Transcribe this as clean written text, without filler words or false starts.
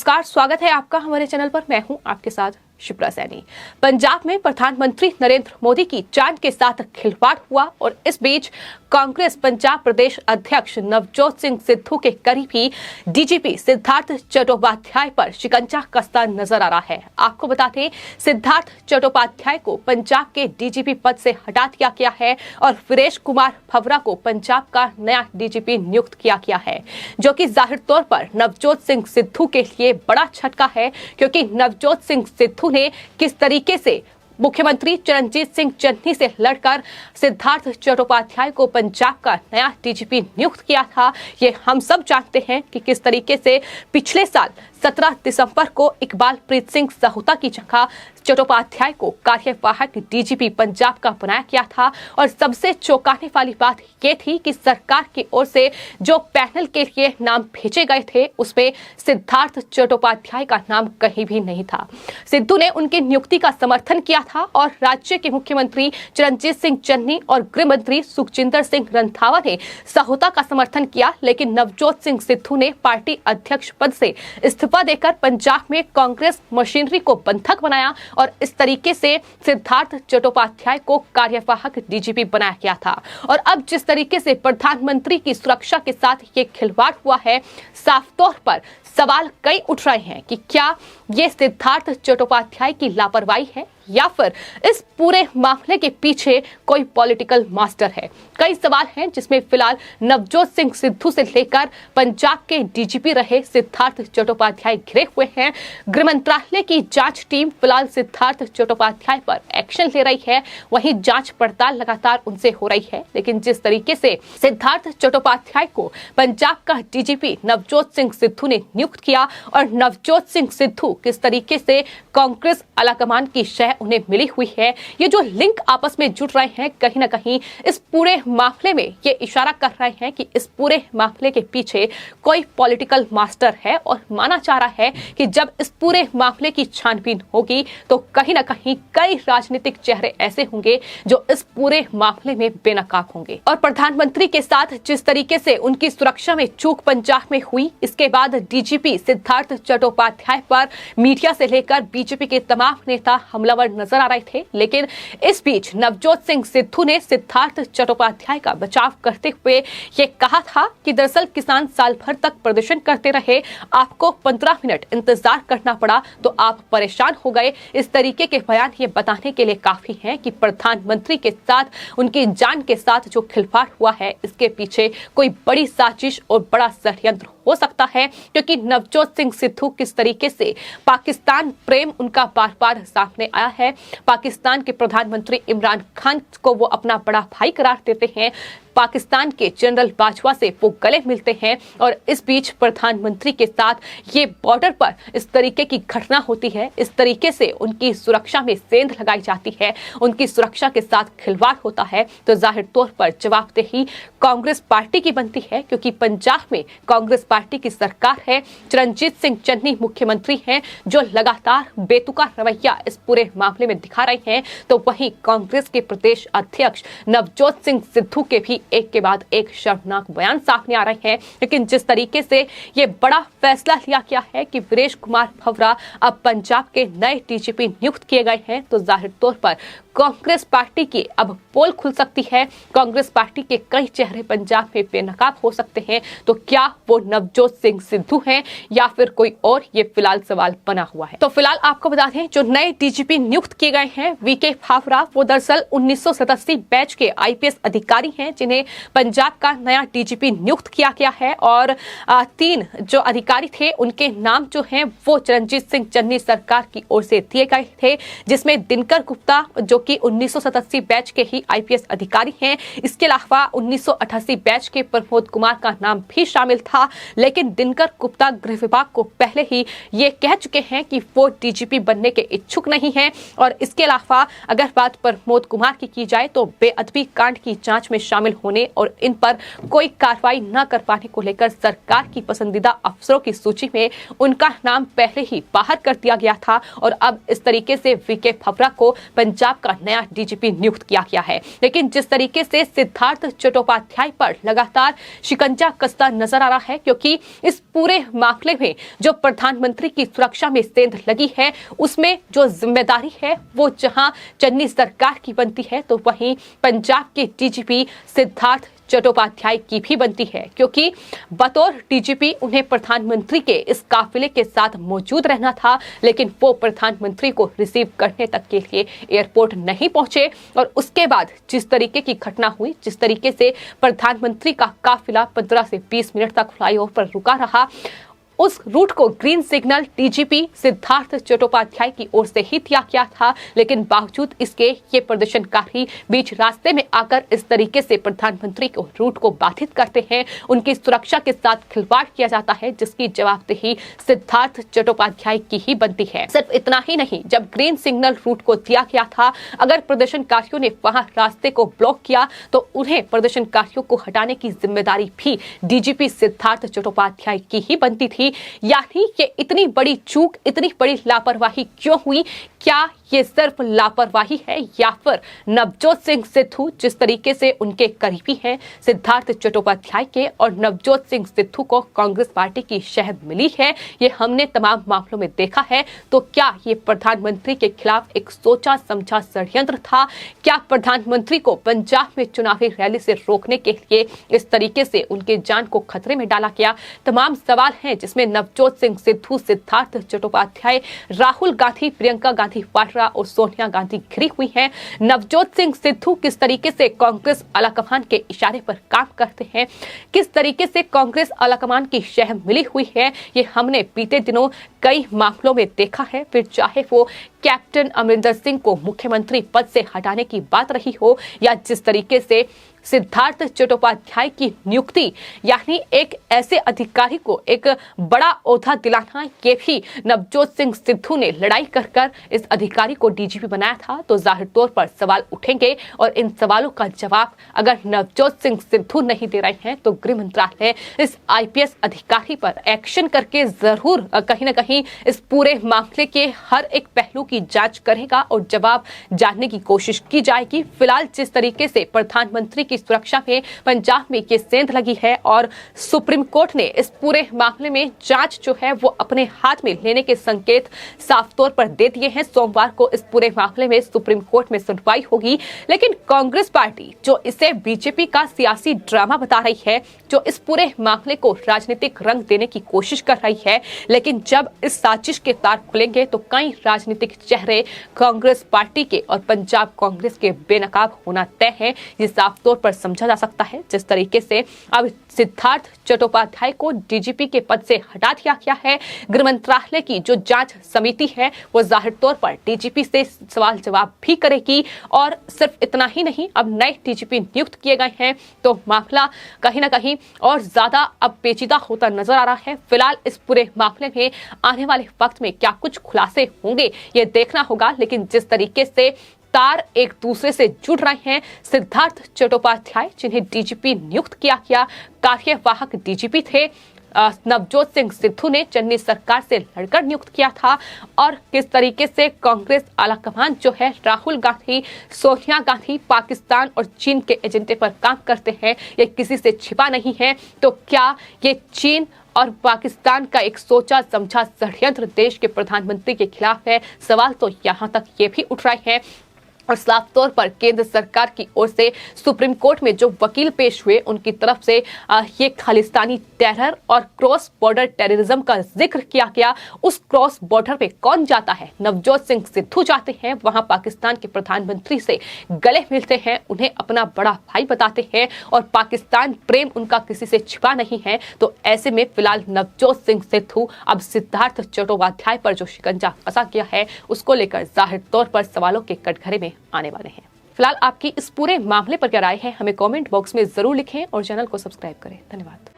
नमस्कार, स्वागत है आपका हमारे चैनल पर। मैं हूं आपके साथ शिप्रा सैनी। पंजाब में प्रधानमंत्री नरेंद्र मोदी की जान के साथ खिलवाड़ हुआ और इस बीच कांग्रेस पंजाब प्रदेश अध्यक्ष नवजोत सिंह सिद्धू के करीबी डीजीपी सिद्धार्थ चट्टोपाध्याय पर शिकंजा कसता नजर आ रहा है। आपको बता दें, सिद्धार्थ चट्टोपाध्याय को पंजाब के डीजीपी पद से हटा दिया गया है और वीरेश कुमार भवरा को पंजाब का नया डीजीपी नियुक्त किया गया है, जो कि जाहिर तौर पर नवजोत सिंह सिद्धू के लिए बड़ा झटका है, क्योंकि नवजोत सिंह सिद्धू ने किस तरीके से मुख्यमंत्री चरणजीत सिंह चन्नी से लड़कर सिद्धार्थ चट्टोपाध्याय को पंजाब का नया डीजीपी नियुक्त किया था। ये हम सब जानते हैं कि किस तरीके से पिछले साल 17 दिसंबर को इकबाल प्रीत सिंह सहुता की जगह चट्टोपाध्याय को कार्यवाहक डीजीपी पंजाब का बनाया गया था। और सबसे चौंकाने वाली बात ये थी कि सरकार की ओर से जो पैनल के लिए नाम भेजे गए थे, उसमें सिद्धार्थ चट्टोपाध्याय का नाम कहीं भी नहीं था। सिद्धू ने उनकी नियुक्ति का समर्थन किया था और राज्य के मुख्यमंत्री चरणजीत सिंह चन्नी और गृह मंत्री सुखजिंदर सिंह रंधावा ने सहुता का समर्थन किया, लेकिन नवजोत सिंह सिद्धू ने पार्टी अध्यक्ष पद से इस्तीफा देकर पंजाब में कांग्रेस मशीनरी को बंधक बनाया और इस तरीके से सिद्धार्थ चट्टोपाध्याय को कार्यवाहक डीजीपी बनाया गया था। और अब जिस तरीके से प्रधानमंत्री की सुरक्षा के साथ ये खिलवाड़ हुआ है, साफ तौर पर सवाल कई उठ रहे हैं कि क्या ये सिद्धार्थ चट्टोपाध्याय की लापरवाही है या फिर इस पूरे मामले के पीछे कोई पॉलिटिकल मास्टर है। कई सवाल हैं जिसमें फिलहाल नवजोत सिंह सिद्धू से लेकर पंजाब के डीजीपी रहे सिद्धार्थ चट्टोपाध्याय घिरे हुए हैं। गृह मंत्रालय की जांच टीम फिलहाल सिद्धार्थ चट्टोपाध्याय पर एक्शन ले रही है, वहीं जांच पड़ताल लगातार उनसे हो रही है। लेकिन जिस तरीके से सिद्धार्थ चट्टोपाध्याय को पंजाब का डीजीपी नवजोत सिंह सिद्धू ने नियुक्त किया और नवजोत सिंह सिद्धू किस तरीके से कांग्रेस आलाकमान की शह उन्हें मिली हुई है, ये जो लिंक आपस में जुड़ रहे हैं, कहीं ना कहीं इस पूरे मामले में ये इशारा कर रहे हैं कि इस पूरे मामले के पीछे कोई पॉलिटिकल मास्टर है। और माना जा रहा है कि जब इस पूरे मामले की छानबीन होगी तो कहीं ना कहीं कई राजनीतिक चेहरे ऐसे होंगे जो इस पूरे मामले में बेनकाब होंगे। और प्रधानमंत्री के साथ जिस तरीके से उनकी सुरक्षा में चूक पंजाब में हुई, इसके बाद डीजीपी सिद्धार्थ चट्टोपाध्याय पर मीडिया से लेकर बीजेपी के तमाम नेता हमलावर नजर आ रहे थे। लेकिन इस बीच नवजोत सिंह सिद्धू ने सिद्धार्थ चट्टोपाध्याय का बचाव करते हुए ये कहा था कि दरअसल किसान साल भर तक प्रदर्शन करते रहे, आपको 15 मिनट इंतजार करना पड़ा तो आप परेशान हो गए। इस तरीके के बयान ये बताने के लिए काफी हैं कि प्रधानमंत्री के साथ उनकी जान के साथ जो खिलवाड़ हुआ है, इसके पीछे कोई बड़ी साजिश और बड़ा षड्यंत्र हो सकता है, क्योंकि नवजोत सिंह सिद्धू किस तरीके से पाकिस्तान प्रेम उनका बार बार सामने आया है। पाकिस्तान के प्रधानमंत्री इमरान खान को वो अपना बड़ा भाई करार देते हैं, पाकिस्तान के जनरल बाजवा से वो गले मिलते हैं। और इस बीच प्रधानमंत्री के साथ ये बॉर्डर पर इस तरीके की घटना होती है, इस तरीके से उनकी सुरक्षा में सेंध लगाई जाती है, उनकी सुरक्षा के साथ खिलवाड़ होता है, तो जाहिर तौर पर जवाबदेही कांग्रेस पार्टी की बनती है, क्योंकि पंजाब में कांग्रेस पार्टी की सरकार है, चरणजीत सिंह चन्नी मुख्यमंत्री हैं, जो लगातार बेतुका रवैया इस पूरे मामले में दिखा रहे हैं। तो वहीं कांग्रेस के प्रदेश अध्यक्ष नवजोत सिंह सिद्धू के भी एक के बाद एक शर्मनाक बयान सामने आ रहे हैं। लेकिन जिस तरीके से ये बड़ा फैसला लिया गया है कि वीरेश कुमार भवरा अब पंजाब के नए डीजीपी नियुक्त किए गए हैं, तो जाहिर तौर पर कांग्रेस पार्टी की अब पोल खुल सकती है। कांग्रेस पार्टी के कई चेहरे पंजाब में बेनकाब हो सकते हैं। तो क्या वो नवजोत सिंह सिद्धू हैं या फिर कोई और, ये फिलहाल सवाल बना हुआ है। तो फिलहाल आपको बता दें, जो नए डीजीपी नियुक्त किए गए हैं वीके भावरा, वो दरअसल 1987 बैच के आईपीएस अधिकारी हैं, जिन्हें पंजाब का नया डीजीपी नियुक्त किया गया है। और 3 जो अधिकारी थे, उनके नाम जो हैं वो चरणजीत सिंह चन्नी सरकार की ओर से दिए गए थे, जिसमें दिनकर गुप्ता जो कि 1987 बैच के ही आईपीएस अधिकारी हैं। इसके अलावा 1988 बैच के प्रमोद कुमार का नाम भी शामिल था, लेकिन दिनकर गुप्ता गृह विभाग को पहले ही ये कह चुके हैं कि वो डीजीपी बनने के इच्छुक नहीं हैं। और इसके अलावा अगर बात प्रमोद कुमार की जाए तो बेअदबी कांड की जांच में शामिल होने और इन पर कोई कार्रवाई न कर पाने को लेकर सरकार की पसंदीदा अफसरों की सूची में उनका नाम पहले ही बाहर कर दिया गया था और अब इस तरीके से वीके फवरा को पंजाब का नया डीजीपी नियुक्त किया गया है। लेकिन जिस तरीके से सिद्धार्थ चट्टोपाध्याय पर लगातार शिकंजा कसता नजर आ रहा है, क्योंकि इस पूरे मामले में जो प्रधानमंत्री की सुरक्षा में सेंध लगी है उसमें जो जिम्मेदारी है वो जहां चन्नी सरकार की बनती है तो वहीं पंजाब के डीजीपी सिद्धार्थ चट्टोपाध्याय की भी बनती है, क्योंकि बतौर डीजीपी उन्हें प्रधानमंत्री के इस काफिले के साथ मौजूद रहना था, लेकिन वो प्रधानमंत्री को रिसीव करने तक के लिए एयरपोर्ट नहीं पहुंचे और उसके बाद जिस तरीके की घटना हुई, जिस तरीके से प्रधानमंत्री का काफिला 15 से 20 मिनट तक फ्लाईओवर पर रुका रहा, उस रूट को green signal DGP Siddharth Chattopadhyay की ओर से ही दिया गया था। लेकिन बावजूद इसके ये प्रदर्शनकारी बीच रास्ते में आकर इस तरीके से प्रधानमंत्री को रूट को बाधित करते हैं, उनकी सुरक्षा के साथ खिलवाड़ किया जाता है, जिसकी जवाबदेही सिद्धार्थ चट्टोपाध्याय की ही बनती है। सिर्फ इतना ही नहीं, जब ग्रीन सिग्नल रूट को दिया गया था, अगर प्रदर्शनकारियों ने वहां रास्ते को ब्लॉक किया तो उन्हें प्रदर्शनकारियों को हटाने की जिम्मेदारी भी डीजीपी सिद्धार्थ चट्टोपाध्याय की ही बनती थी। यानी ये इतनी बड़ी चूक, इतनी बड़ी लापरवाही क्यों हुई? क्या ये सिर्फ लापरवाही है या फिर नवजोत सिंह सिद्धू जिस तरीके से उनके करीबी हैं सिद्धार्थ चट्टोपाध्याय के, और नवजोत सिंह सिद्धू को कांग्रेस पार्टी की शह मिली है, ये हमने तमाम मामलों में देखा है। तो क्या ये प्रधानमंत्री के खिलाफ एक सोचा समझा षड्यंत्र था? क्या प्रधानमंत्री को पंजाब में चुनावी रैली से रोकने के लिए इस तरीके से उनके जान को खतरे में डाला गया? तमाम सवाल हैं जिसमें नवजोत सिंह सिद्धू, सिद्धार्थ चट्टोपाध्याय, राहुल गांधी, प्रियंका गांधी वाड्रा और सोनिया गांधी घिरी हुई हैं। नवजोत सिंह सिद्धू किस तरीके से कांग्रेस आलाकमान के इशारे पर काम करते हैं, किस तरीके से कांग्रेस आलाकमान की शह मिली हुई है, ये हमने बीते दिनों कई मामलों में देखा है। फिर चाहे वो कैप्टन अमरिंदर सिंह को मुख्यमंत्री पद से हटाने की बात रही हो या जिस तरीके से सिद्धार्थ चट्टोपाध्याय की नियुक्ति, यानी एक ऐसे अधिकारी को एक बड़ा ओहदा दिलाना, ये भी नवजोत सिंह सिद्धू ने लड़ाई कर इस अधिकारी को डीजीपी बनाया था। तो जाहिर तौर पर सवाल उठेंगे और इन सवालों का जवाब अगर नवजोत सिंह सिद्धू नहीं दे रहे हैं तो गृह मंत्रालय इस आईपीएस अधिकारी पर एक्शन करके जरूर कहीं ना कहीं इस पूरे मामले के हर एक पहलू की जांच करेगा और जवाब जानने की कोशिश की जाएगी। फिलहाल जिस तरीके से प्रधानमंत्री की सुरक्षा में पंजाब में ये सेंध लगी है और सुप्रीम कोर्ट ने इस पूरे मामले में जांच जो है वो अपने हाथ में लेने के संकेत साफ तौर पर दे दिए हैं। सोमवार को इस पूरे मामले में सुप्रीम कोर्ट में सुनवाई होगी, लेकिन कांग्रेस पार्टी जो इसे बीजेपी का सियासी ड्रामा बता रही है, जो इस पूरे मामले को राजनीतिक रंग देने की कोशिश कर रही है, लेकिन जब इस साजिश के तार खुलेंगे तो कई राजनीतिक चेहरे कांग्रेस पार्टी के और पंजाब कांग्रेस के बेनकाब होना तय है। ये साफ तौर पर समझा जा सकता है जिस तरीके से अब सिद्धार्थ चट्टोपाध्याय को डीजीपी के पद से हटा दिया गया है। गृह मंत्रालय की जो जांच समिति है वो जाहिर तौर पर डीजीपी से सवाल जवाब भी करेगी और सिर्फ इतना ही नहीं, अब नए डीजीपी नियुक्त किए गए हैं तो मामला कहीं ना कहीं और ज्यादा अब पेचीदा होता नजर आ रहा है। फिलहाल इस पूरे मामले में आने वाले वक्त में क्या कुछ खुलासे होंगे ये देखना होगा, लेकिन जिस तरीके से तार एक दूसरे से जुड़ रहे हैं, सिद्धार्थ चट्टोपाध्याय जिन्हें डीजीपी नियुक्त किया गया, कार्यवाहक डीजीपी थे, नवजोत सिंह सिद्धू ने चन्नी सरकार से लड़कर नियुक्त किया था, और किस तरीके से कांग्रेस आलाकमान जो है राहुल गांधी, सोनिया गांधी पाकिस्तान और चीन के एजेंडे पर काम करते हैं, ये किसी से छिपा नहीं है। तो क्या ये चीन और पाकिस्तान का एक सोचा समझा षड्यंत्र देश के प्रधानमंत्री के खिलाफ है? सवाल तो यहाँ तक ये भी उठ रहे हैं और साफ तौर पर केंद्र सरकार की ओर से सुप्रीम कोर्ट में जो वकील पेश हुए उनकी तरफ से ये खालिस्तानी टेरर और क्रॉस बॉर्डर टेररिज्म का जिक्र किया गया। उस क्रॉस बॉर्डर पे कौन जाता है? नवजोत सिंह सिद्धू जाते हैं, वहां पाकिस्तान के प्रधानमंत्री से गले मिलते हैं, उन्हें अपना बड़ा भाई बताते हैं और पाकिस्तान प्रेम उनका किसी से छिपा नहीं है। तो ऐसे में फिलहाल नवजोत सिंह सिद्धू अब सिद्धार्थ चट्टोपाध्याय पर जो शिकंजा फंसा गया है उसको लेकर जाहिर तौर पर सवालों के कटघरे में आने वाले हैं। फिलहाल आपकी इस पूरे मामले पर क्या राय है हमें कमेंट बॉक्स में जरूर लिखें और चैनल को सब्सक्राइब करें। धन्यवाद।